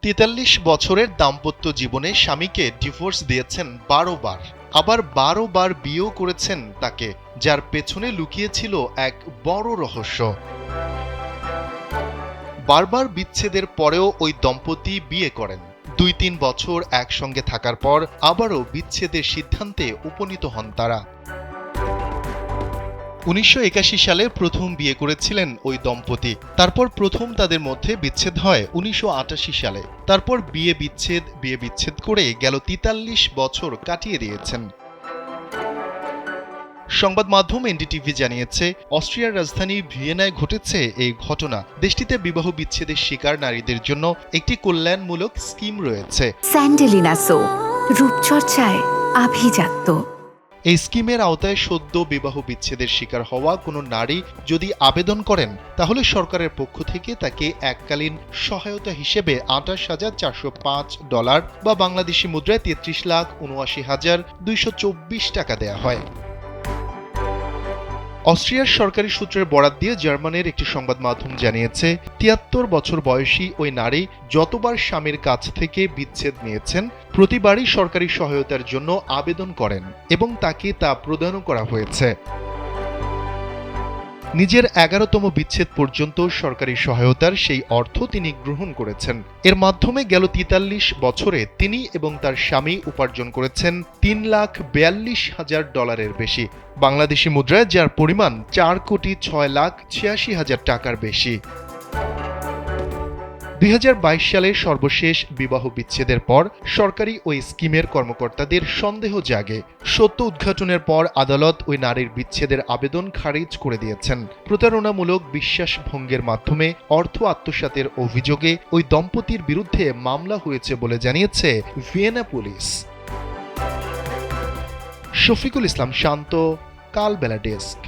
৪৩ বছরের দাম্পত্য জীবনে স্বামীকে ডিভোর্স দিয়েছেন ১২ বার, আবার ১২ বার বিয়েও করেছেন তাকে, যার পেছনে লুকিয়ে ছিল এক বড় রহস্য। বারবার বিচ্ছেদের পরেও ওই দম্পতি বিয়ে করেন। ২-৩ বছর একসঙ্গে থাকার পর আবারও বিচ্ছেদের সিদ্ধান্তে উপনীত হন তারা। ১৯৮১ সালে প্রথম বিয়ে করেছিলেন ওই দম্পতি। তারপর প্রথম তাদের মধ্যে বিচ্ছেদ হয় ১৯৮৮ সালে। তারপর বিয়ে বিচ্ছেদ করে গেল ৪৩ বছর কাটিয়ে দিয়েছেন। সংবাদ মাধ্যম এনডিটিভি জানিয়েছে, অস্ট্রিয়ার রাজধানী ভিয়েনায় ঘটেছে এই ঘটনা। দেশটিতে বিবাহ বিচ্ছেদের শিকার নারীদের জন্য একটি কল্যাণমূলক স্কিম রয়েছে। স্যান্ডেলিনা সো, রূপচর্চায় আভিজাত্য। এই স্কিমের আওতায় সদ্য বিবাহ বিচ্ছেদের শিকার হওয়া কোনো নারী যদি আবেদন করেন, তাহলে সরকারের পক্ষ থেকে তাকে এককালীন সহায়তা হিসেবে $২৮,৪০৫ বা বাংলাদেশি মুদ্রায় ৩৩,৭৯,২২৪ টাকা দেয়া হয়। অস্ট্রিয়ার সরকারি সূত্রের বরাত দিয়ে জার্মানির একটি সংবাদ মাধ্যম জানিয়েছে, ৭৩ বছর বয়সী ওই নারী যতবার স্বামীর কাছ থেকে বিচ্ছেদ নিয়েছেন, প্রতিবারই সরকারি সহায়তার জন্য আবেদন করেন এবং তাকে তা প্রদানও করা হয়েছে। নিজের ১১তম বিচ্ছেদ পর্যন্ত সরকারি সহায়তার সেই অর্থ তিনি গ্রহণ করেছেন। এর মাধ্যমে গেল ৪৩ বছরে তিনি এবং তার স্বামী উপার্জন করেছেন $৩,৪২,০০০ বেশি, বাংলাদেশি মুদ্রায় যার পরিমাণ $৪,৬,৮৬,০০০ টাকার বেশি। ২০২২ সালের সর্বশেষ বিবাহ বিচ্ছেদের পর সরকারি ওই স্কিমের কর্মকর্তাদের সন্দেহ জাগে। সত্য উদ্ঘাটনের পর আদালত ওই নারীর বিচ্ছেদের আবেদন খারিজ করে দিয়েছেন। প্রতারণামূলক বিশ্বাস ভঙ্গের মাধ্যমে অর্থ আত্মসাতের অভিযোগে ওই দম্পতির বিরুদ্ধে মামলা হয়েছে বলে জানিয়েছে ভিয়েনা পুলিশ। শফিকুল ইসলাম শান্ত, কালবেলা ডেস্ক।